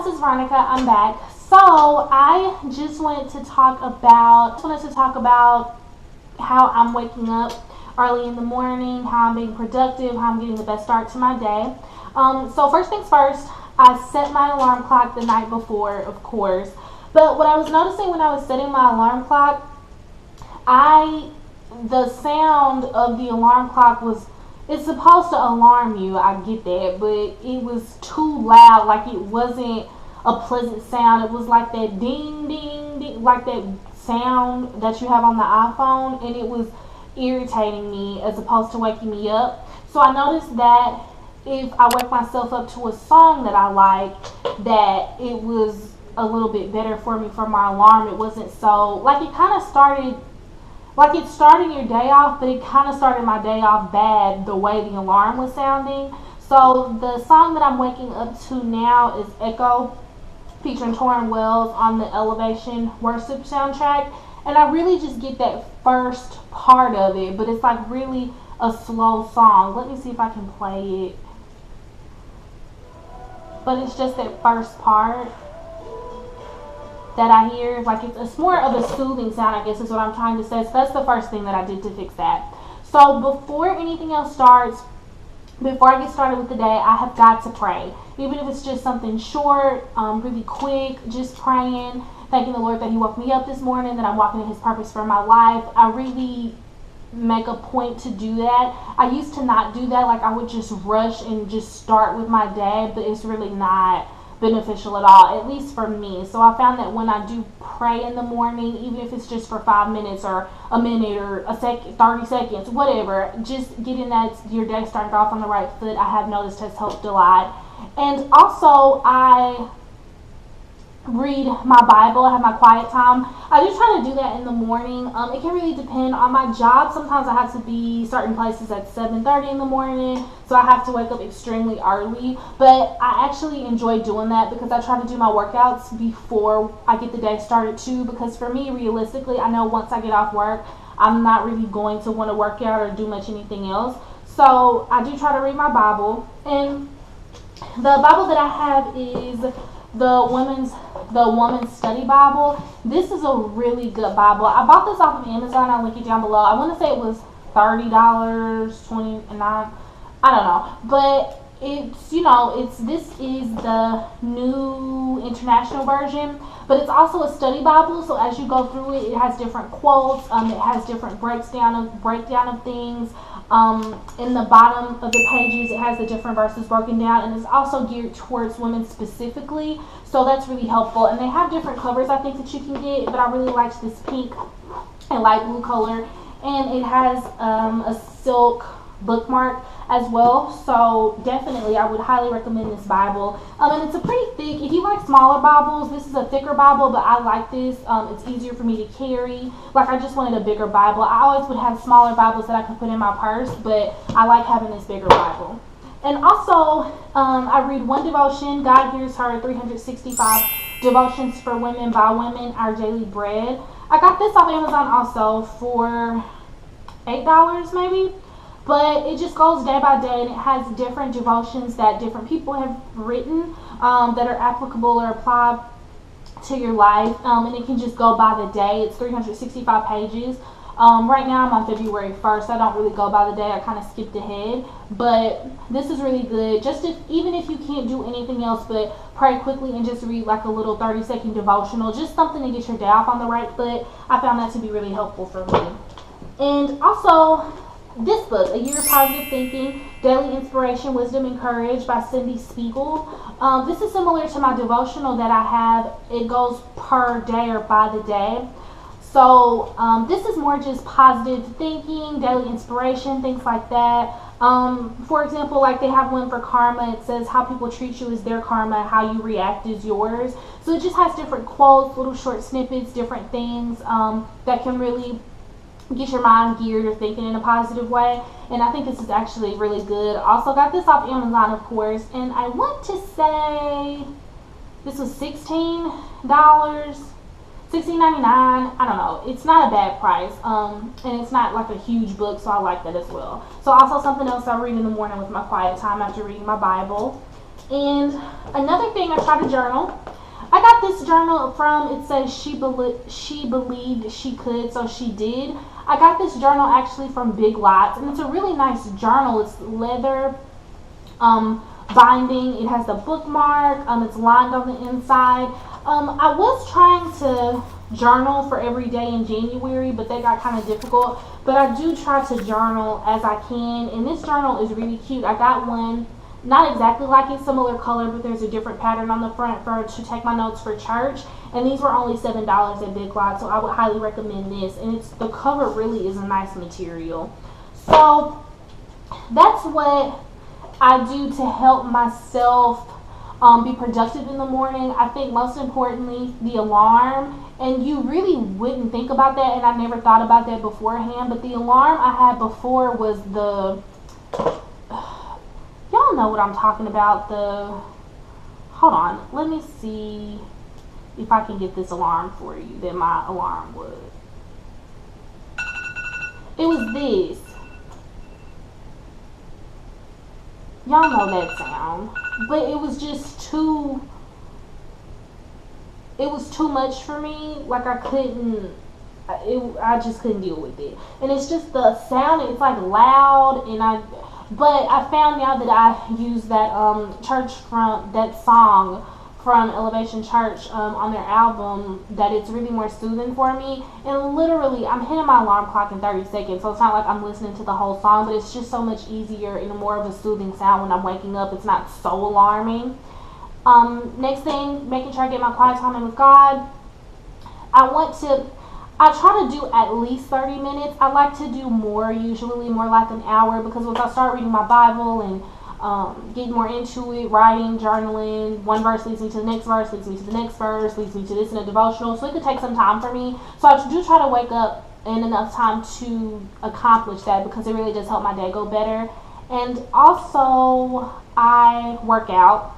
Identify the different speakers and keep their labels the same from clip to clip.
Speaker 1: this is Veronica. I'm back. So I just wanted to talk about how I'm waking up early in the morning, how I'm being productive, how I'm getting the best start to my day. So first things first, I set my alarm clock the night before, of course. But what I was noticing when I was setting my alarm clock, the sound of the alarm clock it's supposed to alarm you, I get that, but it was too loud, like it wasn't a pleasant sound. It was like that ding, ding, ding, like that sound that you have on the iPhone, and it was irritating me as opposed to waking me up. So I noticed that if I wake myself up to a song that I like, that it was a little bit better for me for my alarm. It wasn't so, like it kind of started, like it's starting your day off, but it kind of started my day off bad the way the alarm was sounding. So the song that I'm waking up to now is Echo, featuring Torrin Wells on the Elevation Worship soundtrack. And I really just get that first part of it, but it's like really a slow song. Let me see if I can play it. But it's just that first part that I hear, like it's more of a soothing sound, I guess is what I'm trying to say. So that's the first thing that I did to fix that. So before anything else starts, before I get started with the day, I have got to pray. Even if it's just something short, really quick, just praying, thanking the Lord that He woke me up this morning, that I'm walking in His purpose for my life. I really make a point to do that. I used to not do that, like I would just rush and just start with my day, but it's really not beneficial at all, at least for me. So I found that when I do pray in the morning, even if it's just for 5 minutes or a minute or a second, 30 seconds, whatever, just getting that your day started off on the right foot, I have noticed has helped a lot. And also I read my Bible. I have my quiet time. I do try to do that in the morning. It can really depend on my job. Sometimes I have to be certain places at 7:30 in the morning, so I have to wake up extremely early. But I actually enjoy doing that because I try to do my workouts before I get the day started too, because for me, realistically, I know once I get off work, I'm not really going to want to work out or do much anything else. So I do try to read my Bible, and the Bible that I have is the Woman's Study Bible. This is a really good Bible. I bought this off of Amazon. I'll link it down below. I want to say it was $30, $29, I don't know. But this is the New International Version, but it's also a study Bible. So as you go through it, it has different quotes. It has different breakdown of things. In the bottom of the pages, it has the different verses broken down, and it's also geared towards women specifically, so that's really helpful. And they have different covers, I think, that you can get, but I really liked this pink and light blue color, and it has a silk bookmark as well. So definitely I would highly recommend this Bible. And it's a pretty thick, if you like smaller Bibles, this is a thicker Bible, but I like this. It's easier for me to carry. Like I just wanted a bigger Bible. I always would have smaller Bibles that I could put in my purse, but I like having this bigger Bible. And also I read one devotion, God Hears Her, 365 Devotions for Women by Women, Our Daily Bread. I got this off Amazon also for $8 maybe. But it just goes day by day, and it has different devotions that different people have written that are applicable or apply to your life. And it can just go by the day. It's 365 pages. Right now I'm on February 1st. I don't really go by the day. I kind of skipped ahead. But this is really good. Even if you can't do anything else but pray quickly and just read like a little 30-second devotional, just something to get your day off on the right foot, I found that to be really helpful for me. And also, this book, A Year of Positive Thinking, Daily Inspiration, Wisdom, and Courage by Cindy Spiegel. This is similar to my devotional that I have. It goes per day or by the day. So this is more just positive thinking, daily inspiration, things like that. For example, like they have one for karma. It says how people treat you is their karma, how you react is yours. So it just has different quotes, little short snippets, different things that can really get your mind geared or thinking in a positive way. And I think this is actually really good. Also got this off Amazon, of course, and I want to say this was $16, $16.99. I don't know. It's not a bad price, and it's not like a huge book, so I like that as well. So also something else I read in the morning with my quiet time after reading my Bible. And another thing, I try to journal. I got this journal from, it says she believed she could, so she did. I got this journal actually from Big Lots, and it's a really nice journal. It's leather binding. It has the bookmark. It's lined on the inside. I was trying to journal for every day in January, but that got kind of difficult. But I do try to journal as I can, and this journal is really cute. I got one, not exactly like it, similar color, but there's a different pattern on the front to take my notes for church. And these were only $7 at Big Lots, so I would highly recommend this. And the cover really is a nice material. So that's what I do to help myself be productive in the morning. I think most importantly, the alarm. And you really wouldn't think about that, and I never thought about that beforehand, but the alarm I had before was y'all know what I'm talking about, hold on, let me see if I can get this alarm for you that my alarm was. It was this. Y'all know that sound, but it was just too much for me. Like I just couldn't deal with it. And it's just the sound, it's like loud, but I found out that I use that that song from Elevation Church on their album, that it's really more soothing for me. And literally, I'm hitting my alarm clock in 30 seconds, so it's not like I'm listening to the whole song, but it's just so much easier and more of a soothing sound when I'm waking up. It's not so alarming. Next thing, making sure I get my quiet time in with God. I try to do at least 30 minutes. I like to do more, usually more like an hour, because once I start reading my Bible and getting more into it, writing, journaling, one verse leads me to the next verse, leads me to the next verse, leads me to this in a devotional, so it could take some time for me. So I do try to wake up in enough time to accomplish that, because it really does help my day go better. And also, I work out.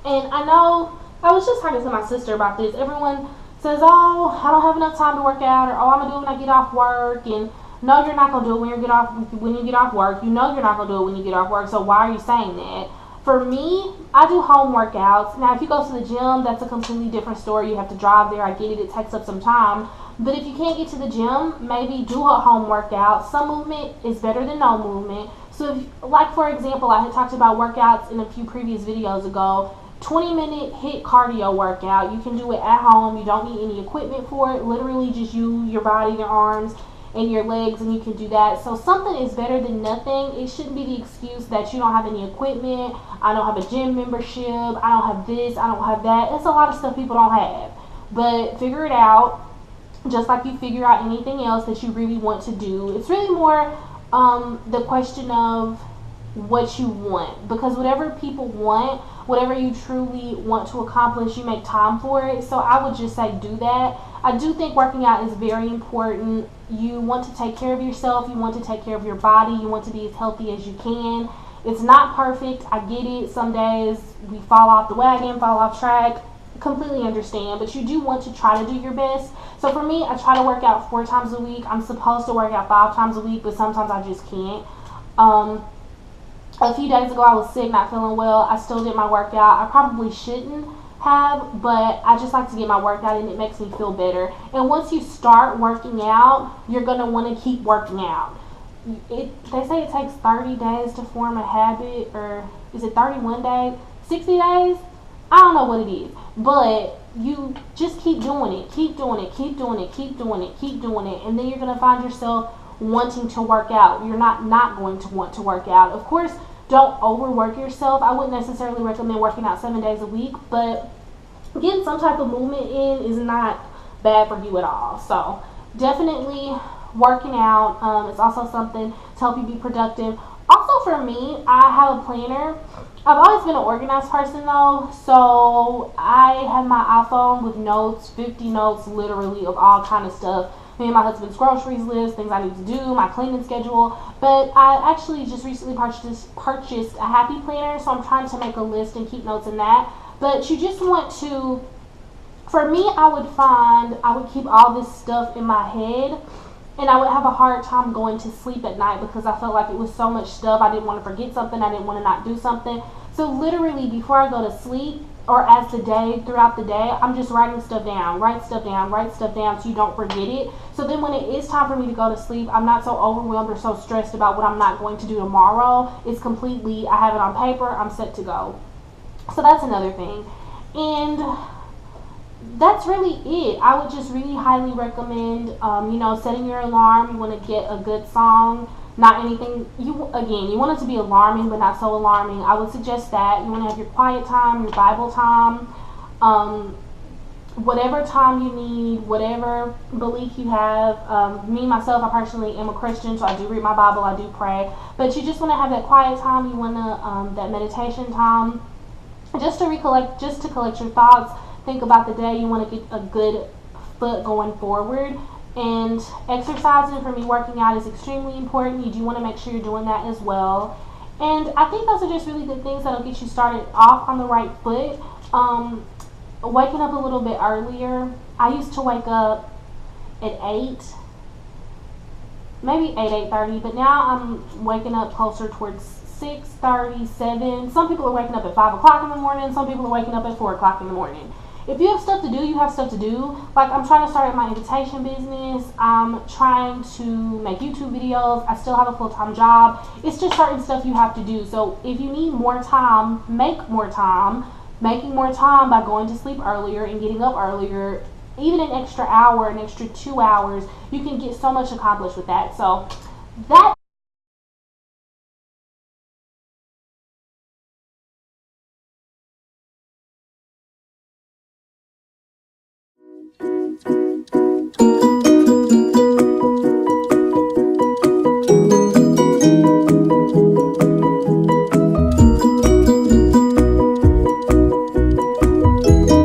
Speaker 1: And I know, I was just talking to my sister about this. Everyone says, oh, I don't have enough time to work out, or oh, I'm going to do it when I get off work. And no, you're not going to do it when you get off work. You know you're not going to do it when you get off work, so why are you saying that? For me, I do home workouts. Now, if you go to the gym, that's a completely different story. You have to drive there. I get it. It takes up some time. But if you can't get to the gym, maybe do a home workout. Some movement is better than no movement. So, like for example, I had talked about workouts in a few previous videos ago. 20-minute HIIT cardio workout. You can do it at home. You don't need any equipment for it. Literally just you, your body, your arms, and your legs, and you can do that. So something is better than nothing. It shouldn't be the excuse that you don't have any equipment. I don't have a gym membership. I don't have this. I don't have that. It's a lot of stuff people don't have. But figure it out, just like you figure out anything else that you really want to do. It's really more the question of what you want, because whatever people want, whatever you truly want to accomplish, you make time for it. So I would just say do that. I do think working out is very important. You want to take care of yourself, you want to take care of your body, you want to be as healthy as you can. It's not perfect, I get it. Some days we fall off the wagon, fall off track, completely understand, but you do want to try to do your best. So for me, I try to work out 4 times a week. I'm supposed to work out 5 times a week, but sometimes I just can't. A few days ago I was sick, not feeling well. I still did my workout. I probably shouldn't have, but I just like to get my workout and it makes me feel better. And once you start working out, you're going to want to keep working out. They say it takes 30 days to form a habit, or is it 31 days? 60 days? I don't know what it is. But you just keep doing it. Keep doing it. Keep doing it. Keep doing it. Keep doing it. And then you're going to find yourself wanting to work out. You're not going to want to work out. Of course, don't overwork yourself. I wouldn't necessarily recommend working out 7 days a week, but getting some type of movement in is not bad for you at all. So definitely working out is also something to help you be productive. Also for me, I have a planner. I've always been an organized person though, so I have my iPhone with notes, 50 notes literally of all kind of stuff. Me and my husband's groceries list, things I need to do, my cleaning schedule. But I actually just recently purchased a happy planner, so I'm trying to make a list and keep notes in that. But you just want to, for me, I would keep all this stuff in my head, and I would have a hard time going to sleep at night because I felt like it was so much stuff. I didn't want to forget something. I didn't want to not do something. So literally before I go to sleep, or as the day, throughout the day, I'm just writing stuff down, write stuff down, write stuff down so you don't forget it. So then when it is time for me to go to sleep, I'm not so overwhelmed or so stressed about what I'm not going to do tomorrow. It's completely, I have it on paper, I'm set to go. So that's another thing. And that's really it. I would just really highly recommend, setting your alarm. You want to get a good song, not anything. You want it to be alarming, but not so alarming. I would suggest that you want to have your quiet time, your Bible time, um, whatever time you need, whatever belief you have. Me myself, I personally am a Christian, so I do read my Bible, I do pray. But you just want to have that quiet time. You want to that meditation time, just to recollect, just to collect your thoughts, think about the day. You want to get a good foot going forward. And exercising, for me, working out is extremely important. You do want to make sure you're doing that as well. And I think those are just really good things that'll get you started off on the right foot. Waking up a little bit earlier. I used to wake up at 8, maybe 8:30, but now I'm waking up closer towards 6:30, 7. Some people are waking up at 5 o'clock in the morning. Some people are waking up at 4 o'clock in the morning. If you have stuff to do, you have stuff to do. Like, I'm trying to start my invitation business. I'm trying to make YouTube videos. I still have a full-time job. It's just certain stuff you have to do. So if you need more time, make more time. Making more time by going to sleep earlier and getting up earlier, even an extra hour, an extra 2 hours, you can get so much accomplished with that. So that